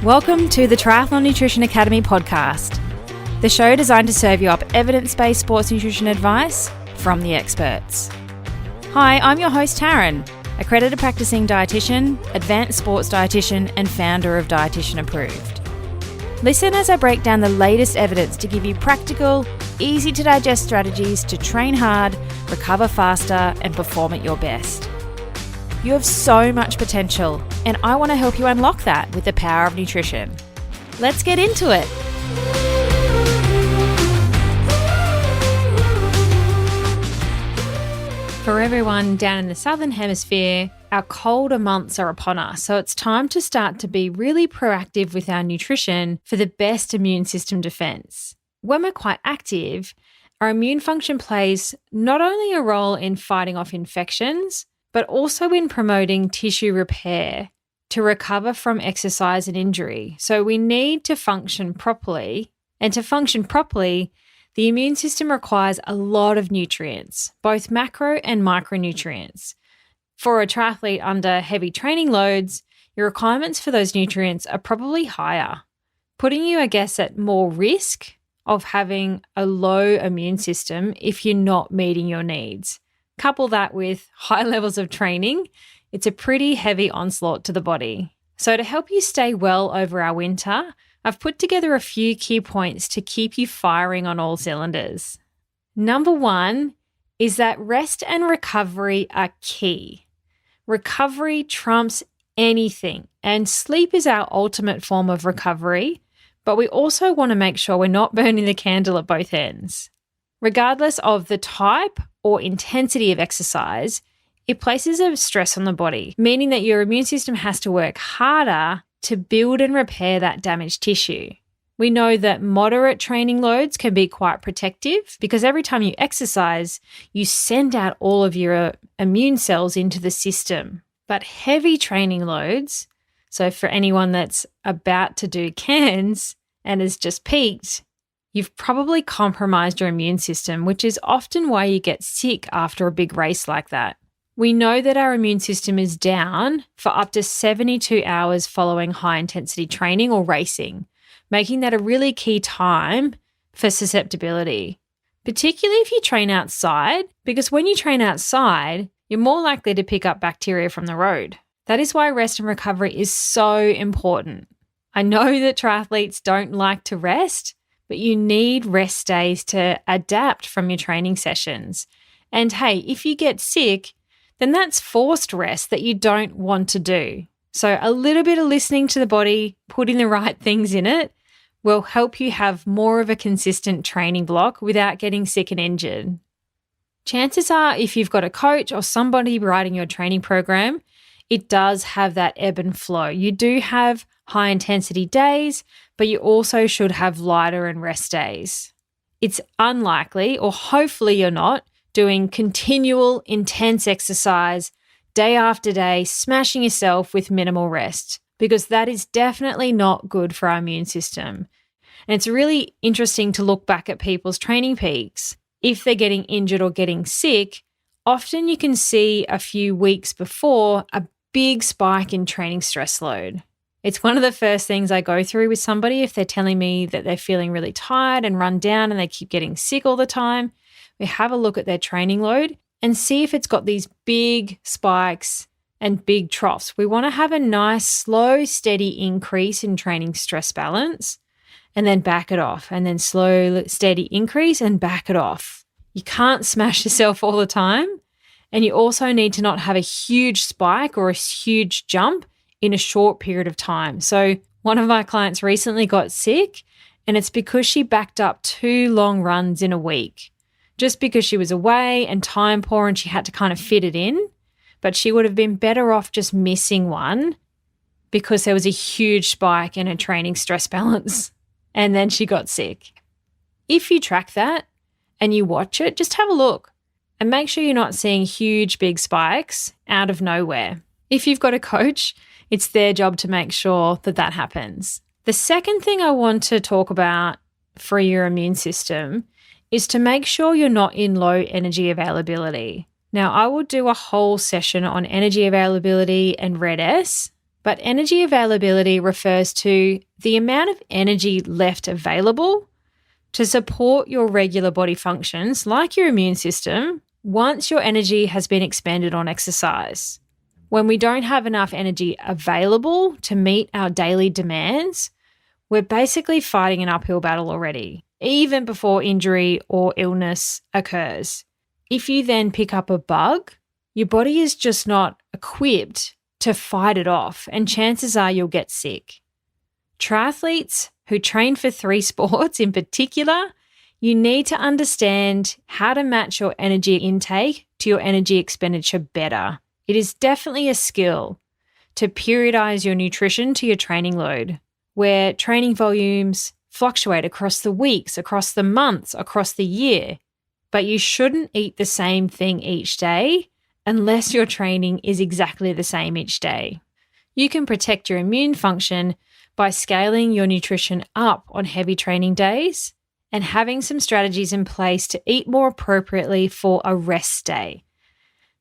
Welcome to the Triathlon Nutrition Academy podcast, the show designed to serve you up evidence-based sports nutrition advice from the experts. Hi, I'm your host Taryn, accredited practicing dietitian, advanced sports dietitian, and founder of Dietitian Approved. Listen as I break down the latest evidence to give you practical, easy to digest strategies to train hard, recover faster, and perform at your best. You have so much potential, and I want to help you unlock that with the power of nutrition. Let's get into it. For everyone down in the Southern Hemisphere, our colder months are upon us, so it's time to start to be really proactive with our nutrition for the best immune system defense. When we're quite active, our immune function plays not only a role in fighting off infections, but also in promoting tissue repair to recover from exercise and injury. So we need to function properly. And to function properly, the immune system requires a lot of nutrients, both macro and micronutrients. For a triathlete under heavy training loads, your requirements for those nutrients are probably higher, putting you, at more risk of having a low immune system if you're not meeting your needs. Couple that with high levels of training, it's a pretty heavy onslaught to the body. So to help you stay well over our winter, I've put together a few key points to keep you firing on all cylinders. Number one is that rest and recovery are key. Recovery trumps anything, and sleep is our ultimate form of recovery, but we also want to make sure we're not burning the candle at both ends. Regardless of the type or intensity of exercise, it places a stress on the body, meaning that your immune system has to work harder to build and repair that damaged tissue. We know that moderate training loads can be quite protective because every time you exercise, you send out all of your immune cells into the system. But heavy training loads, so for anyone that's about to do Cairns and has just peaked, you've probably compromised your immune system, which is often why you get sick after a big race like that. We know that our immune system is down for up to 72 hours following high-intensity training or racing, making that a really key time for susceptibility, particularly if you train outside, because when you train outside, you're more likely to pick up bacteria from the road. That is why rest and recovery is so important. I know that triathletes don't like to rest, but you need rest days to adapt from your training sessions. And hey, if you get sick, then that's forced rest that you don't want to do. So a little bit of listening to the body, putting the right things in it, will help you have more of a consistent training block without getting sick and injured. Chances are, if you've got a coach or somebody writing your training program, it does have that ebb and flow. You do have high intensity days, but you also should have lighter and rest days. It's unlikely, or hopefully you're not, doing continual intense exercise day after day, smashing yourself with minimal rest, because that is definitely not good for our immune system. And it's really interesting to look back at people's training peaks. If they're getting injured or getting sick, often you can see a few weeks before a big spike in training stress load. It's one of the first things I go through with somebody if they're telling me that they're feeling really tired and run down and they keep getting sick all the time. We have a look at their training load and see if it's got these big spikes and big troughs. We want to have a nice, slow, steady increase in training stress balance and then back it off, and then slow, steady increase and back it off. You can't smash yourself all the time, and you also need to not have a huge spike or a huge jump in a short period of time. So one of my clients recently got sick, and it's because she backed up 2 long runs in a week. Just because she was away and time poor and she had to kind of fit it in, but she would have been better off just missing one because there was a huge spike in her training stress balance and then she got sick. If you track that and you watch it, just have a look and make sure you're not seeing huge, big spikes out of nowhere. If you've got a coach, it's their job to make sure that that happens. The second thing I want to talk about for your immune system is to make sure you're not in low energy availability. Now, I will do a whole session on energy availability and Red S, But energy availability refers to the amount of energy left available to support your regular body functions, like your immune system, once your energy has been expended on exercise. When we don't have enough energy available to meet our daily demands, we're basically fighting an uphill battle already, even before injury or illness occurs. If you then pick up a bug, your body is just not equipped to fight it off, and chances are you'll get sick. Triathletes who train for 3 sports in particular, you need to understand how to match your energy intake to your energy expenditure better. It is definitely a skill to periodize your nutrition to your training load, where training volumes fluctuate across the weeks, across the months, across the year. But you shouldn't eat the same thing each day unless your training is exactly the same each day. You can protect your immune function by scaling your nutrition up on heavy training days and having some strategies in place to eat more appropriately for a rest day.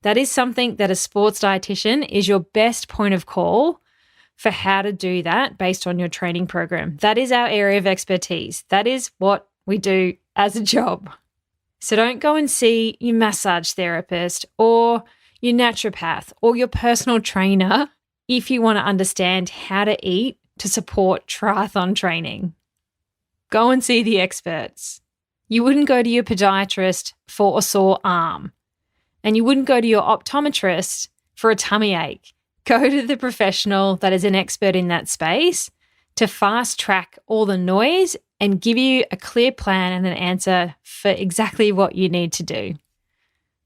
That is something that a sports dietitian is your best point of call for how to do that based on your training program. That is our area of expertise. That is what we do as a job. So don't go and see your massage therapist or your naturopath or your personal trainer if you want to understand how to eat to support triathlon training. Go and see the experts. You wouldn't go to your podiatrist for a sore arm, and you wouldn't go to your optometrist for a tummy ache. Go to the professional that is an expert in that space to fast track all the noise and give you a clear plan and an answer for exactly what you need to do.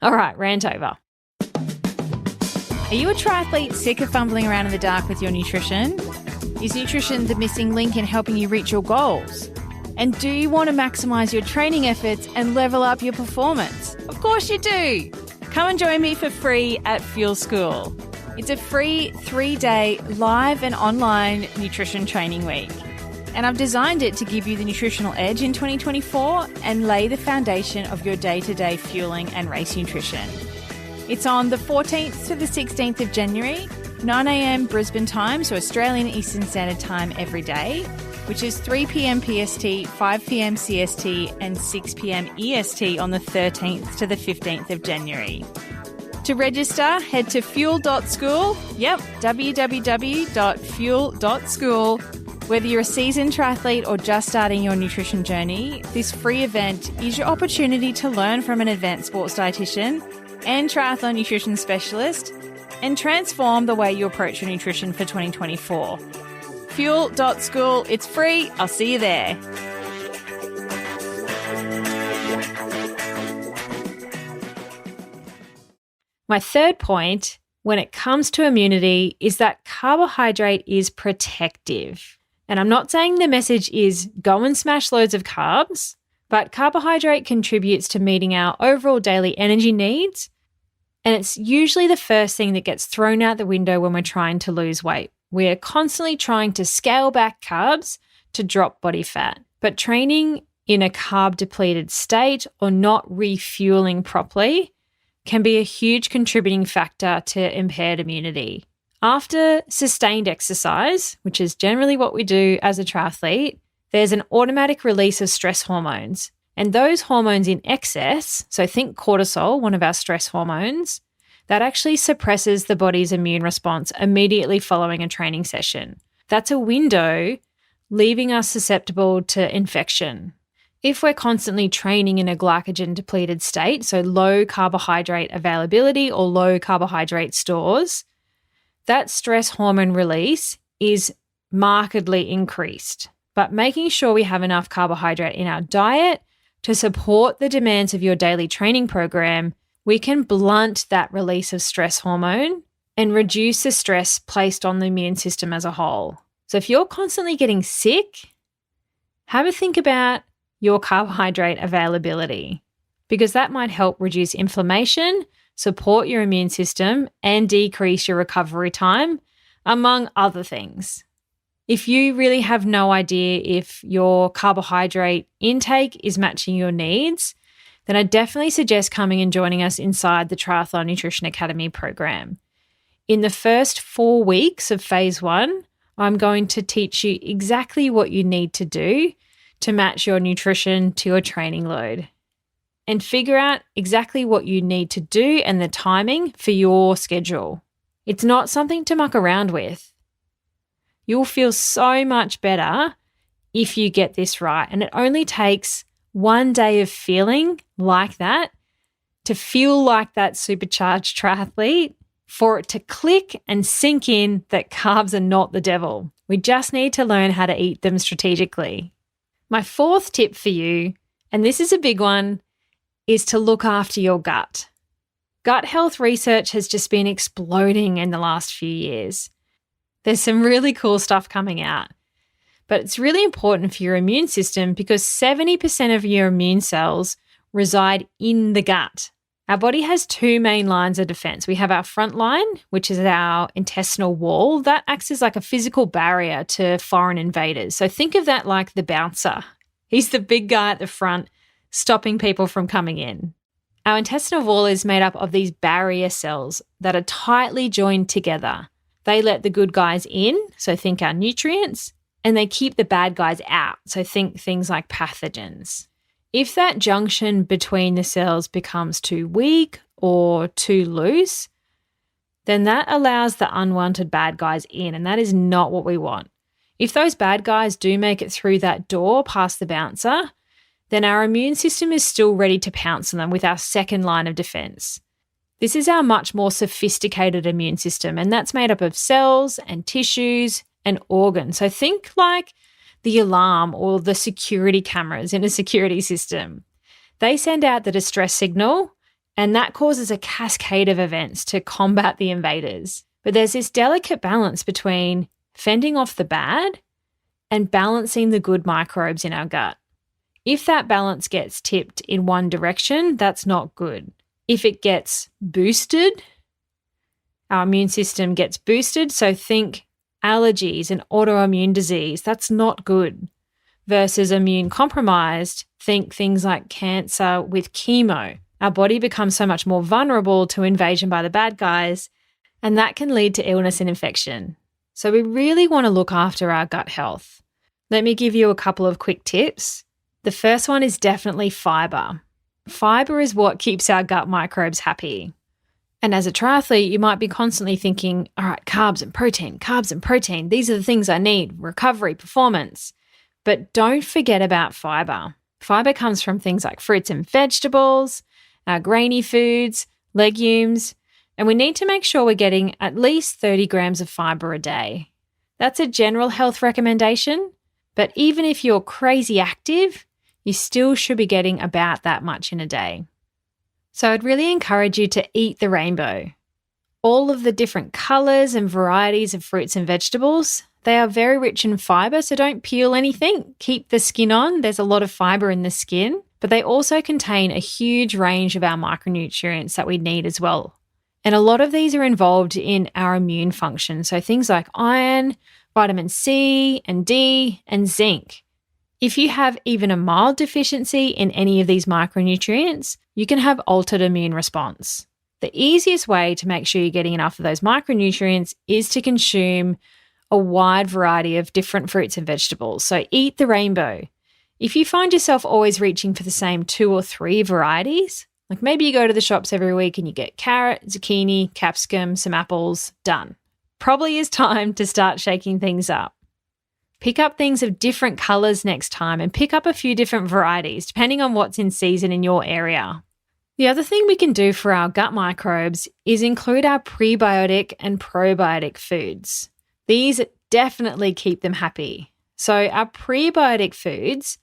All right, rant over. Are you a triathlete sick of fumbling around in the dark with your nutrition? Is nutrition the missing link in helping you reach your goals? And do you want to maximize your training efforts and level up your performance? Of course you do. Come and join me for free at Fuel School. It's a free 3-day live and online nutrition training week. And I've designed it to give you the nutritional edge in 2024 and lay the foundation of your day-to-day fueling and race nutrition. It's on the 14th to the 16th of January, 9 a.m. Brisbane time, so Australian Eastern Standard Time every day, which is 3 p.m. PST, 5 p.m. CST and 6 p.m. EST on the 13th to the 15th of January. To register, head to fuel.school. Yep, www.fuel.school. Whether you're a seasoned triathlete or just starting your nutrition journey, this free event is your opportunity to learn from an advanced sports dietitian and triathlon nutrition specialist and transform the way you approach your nutrition for 2024. Fuel.school, it's free. I'll see you there. My third point when it comes to immunity is that carbohydrate is protective. And I'm not saying the message is go and smash loads of carbs, but carbohydrate contributes to meeting our overall daily energy needs. And it's usually the first thing that gets thrown out the window when we're trying to lose weight. We're constantly trying to scale back carbs to drop body fat. But training in a carb-depleted state or not refueling properly can be a huge contributing factor to impaired immunity. After sustained exercise, which is generally what we do as a triathlete, there's an automatic release of stress hormones. And those hormones in excess, so think cortisol, one of our stress hormones, that actually suppresses the body's immune response immediately following a training session. That's a window leaving us susceptible to infection. If we're constantly training in a glycogen-depleted state, so low carbohydrate availability or low carbohydrate stores, that stress hormone release is markedly increased. But making sure we have enough carbohydrate in our diet to support the demands of your daily training program, we can blunt that release of stress hormone and reduce the stress placed on the immune system as a whole. So if you're constantly getting sick, have a think about your carbohydrate availability, because that might help reduce inflammation, support your immune system, and decrease your recovery time, among other things. If you really have no idea if your carbohydrate intake is matching your needs, then I definitely suggest coming and joining us inside the Triathlon Nutrition Academy program. In the first 4 weeks of phase 1, I'm going to teach you exactly what you need to do to match your nutrition to your training load and figure out exactly what you need to do and the timing for your schedule. It's not something to muck around with. You'll feel so much better if you get this right. And it only takes 1 day of feeling like that to feel like that supercharged triathlete for it to click and sink in that carbs are not the devil. We just need to learn how to eat them strategically. My 4th tip for you, and this is a big one, is to look after your gut. Gut health research has just been exploding in the last few years. There's some really cool stuff coming out. But it's really important for your immune system because 70% of your immune cells reside in the gut. Our body has 2 main lines of defense. We have our front line, which is our intestinal wall. That acts as like a physical barrier to foreign invaders. So think of that like the bouncer. He's the big guy at the front, stopping people from coming in. Our intestinal wall is made up of these barrier cells that are tightly joined together. They let the good guys in, so think our nutrients, and they keep the bad guys out, so think things like pathogens. If that junction between the cells becomes too weak or too loose, then that allows the unwanted bad guys in, and that is not what we want. If those bad guys do make it through that door past the bouncer, then our immune system is still ready to pounce on them with our second line of defense. This is our much more sophisticated immune system, and that's made up of cells and tissues and organs. So think like the alarm or the security cameras in a security system. They send out the distress signal, and that causes a cascade of events to combat the invaders. But there's this delicate balance between fending off the bad and balancing the good microbes in our gut. If that balance gets tipped in one direction, that's not good. If it gets boosted, our immune system gets boosted, so think allergies and autoimmune disease, that's not good. Versus immune compromised, think things like cancer with chemo. Our body becomes so much more vulnerable to invasion by the bad guys, and that can lead to illness and infection. So we really want to look after our gut health. Let me give you a couple of quick tips. The first one is definitely fiber. Fiber is what keeps our gut microbes happy. And as a triathlete, you might be constantly thinking, all right, carbs and protein. These are the things I need, recovery, performance. But don't forget about fiber. Fiber comes from things like fruits and vegetables, grainy foods, legumes, and we need to make sure we're getting at least 30 grams of fiber a day. That's a general health recommendation, but even if you're crazy active, you still should be getting about that much in a day. So I'd really encourage you to eat the rainbow. All of the different colours and varieties of fruits and vegetables, they are very rich in fibre, so don't peel anything. Keep the skin on. There's a lot of fibre in the skin, but they also contain a huge range of our micronutrients that we need as well. And a lot of these are involved in our immune function, so things like iron, vitamin C and D, and zinc. If you have even a mild deficiency in any of these micronutrients, you can have altered immune response. The easiest way to make sure you're getting enough of those micronutrients is to consume a wide variety of different fruits and vegetables. So eat the rainbow. If you find yourself always reaching for the same 2 or 3 varieties, like maybe you go to the shops every week and you get carrot, zucchini, capsicum, some apples, done. Probably is time to start shaking things up. Pick up things of different colours next time and pick up a few different varieties depending on what's in season in your area. The other thing we can do for our gut microbes is include our prebiotic and probiotic foods. These definitely keep them happy. So our prebiotic foods,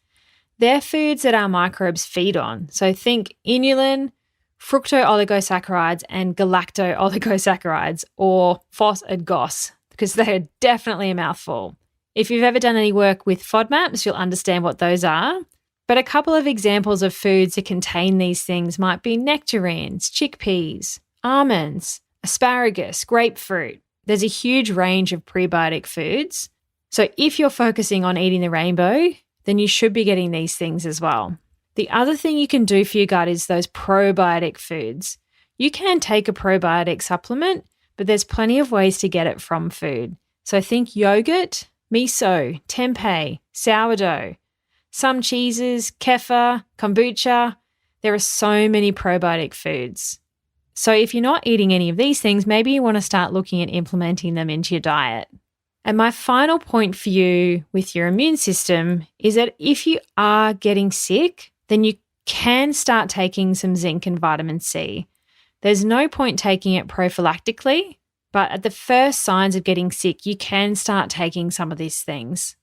they're foods that our microbes feed on. So think inulin, fructooligosaccharides, and galactooligosaccharides, or FOS and GOS, because they are definitely a mouthful. If you've ever done any work with FODMAPs, you'll understand what those are. But a couple of examples of foods that contain these things might be nectarines, chickpeas, almonds, asparagus, grapefruit. There's a huge range of prebiotic foods. So if you're focusing on eating the rainbow, then you should be getting these things as well. The other thing you can do for your gut is those probiotic foods. You can take a probiotic supplement, but there's plenty of ways to get it from food. So think yogurt, miso, tempeh, sourdough, some cheeses, kefir, kombucha. There are so many probiotic foods. So if you're not eating any of these things, maybe you want to start looking at implementing them into your diet. And my final point for you with your immune system is that if you are getting sick, then you can start taking some zinc and vitamin C. There's no point taking it prophylactically, but at the first signs of getting sick, you can start taking some of these things.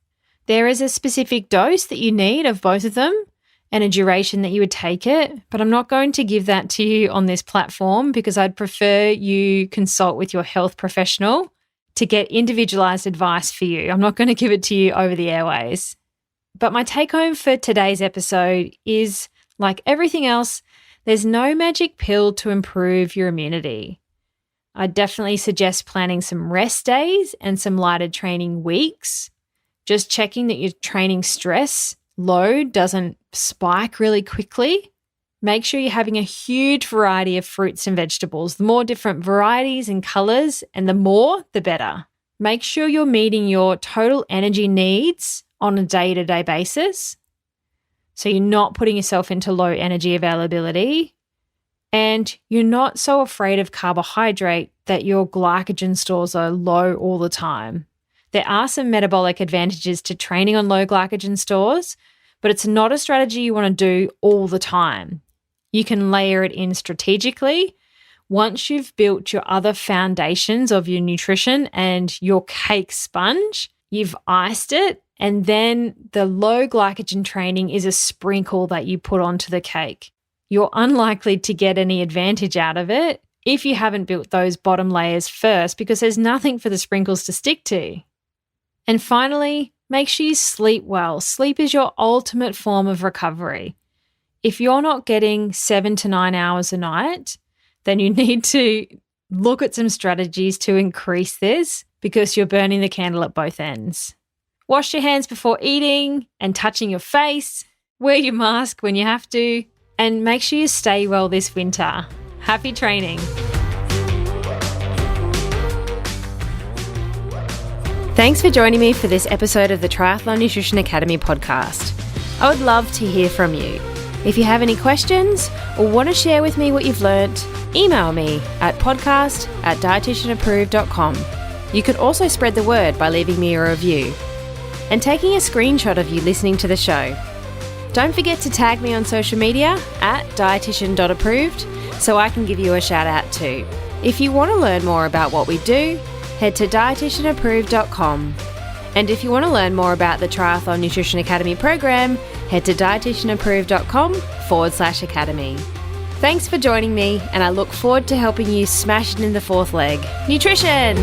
There is a specific dose that you need of both of them and a duration that you would take it, but I'm not going to give that to you on this platform because I'd prefer you consult with your health professional to get individualized advice for you. I'm not going to give it to you over the airways. But my take home for today's episode is, like everything else, there's no magic pill to improve your immunity. I definitely suggest planning some rest days and some lighter training weeks. Just checking that your training stress load doesn't spike really quickly. Make sure you're having a huge variety of fruits and vegetables. The more different varieties and colors, and the more, the better. Make sure you're meeting your total energy needs on a day-to-day basis. So you're not putting yourself into low energy availability, and you're not so afraid of carbohydrate that your glycogen stores are low all the time. There are some metabolic advantages to training on low glycogen stores, but it's not a strategy you want to do all the time. You can layer it in strategically once you've built your other foundations of your nutrition and your cake sponge, you've iced it, and then the low glycogen training is a sprinkle that you put onto the cake. You're unlikely to get any advantage out of it if you haven't built those bottom layers first, because there's nothing for the sprinkles to stick to. And finally, make sure you sleep well. Sleep is your ultimate form of recovery. If you're not getting 7 to 9 hours a night, then you need to look at some strategies to increase this because you're burning the candle at both ends. Wash your hands before eating and touching your face. Wear your mask when you have to. And make sure you stay well this winter. Happy training. Thanks for joining me for this episode of the Triathlon Nutrition Academy podcast. I would love to hear from you. If you have any questions or want to share with me what you've learnt, email me at podcast@dietitianapproved.com. You can also spread the word by leaving me a review and taking a screenshot of you listening to the show. Don't forget to tag me on social media at dietitian.approved so I can give you a shout out too. If you want to learn more about what we do, head to dietitianapproved.com. And if you want to learn more about the Triathlon Nutrition Academy program, head to dietitianapproved.com/academy. Thanks for joining me, and I look forward to helping you smash it in the fourth leg. Nutrition!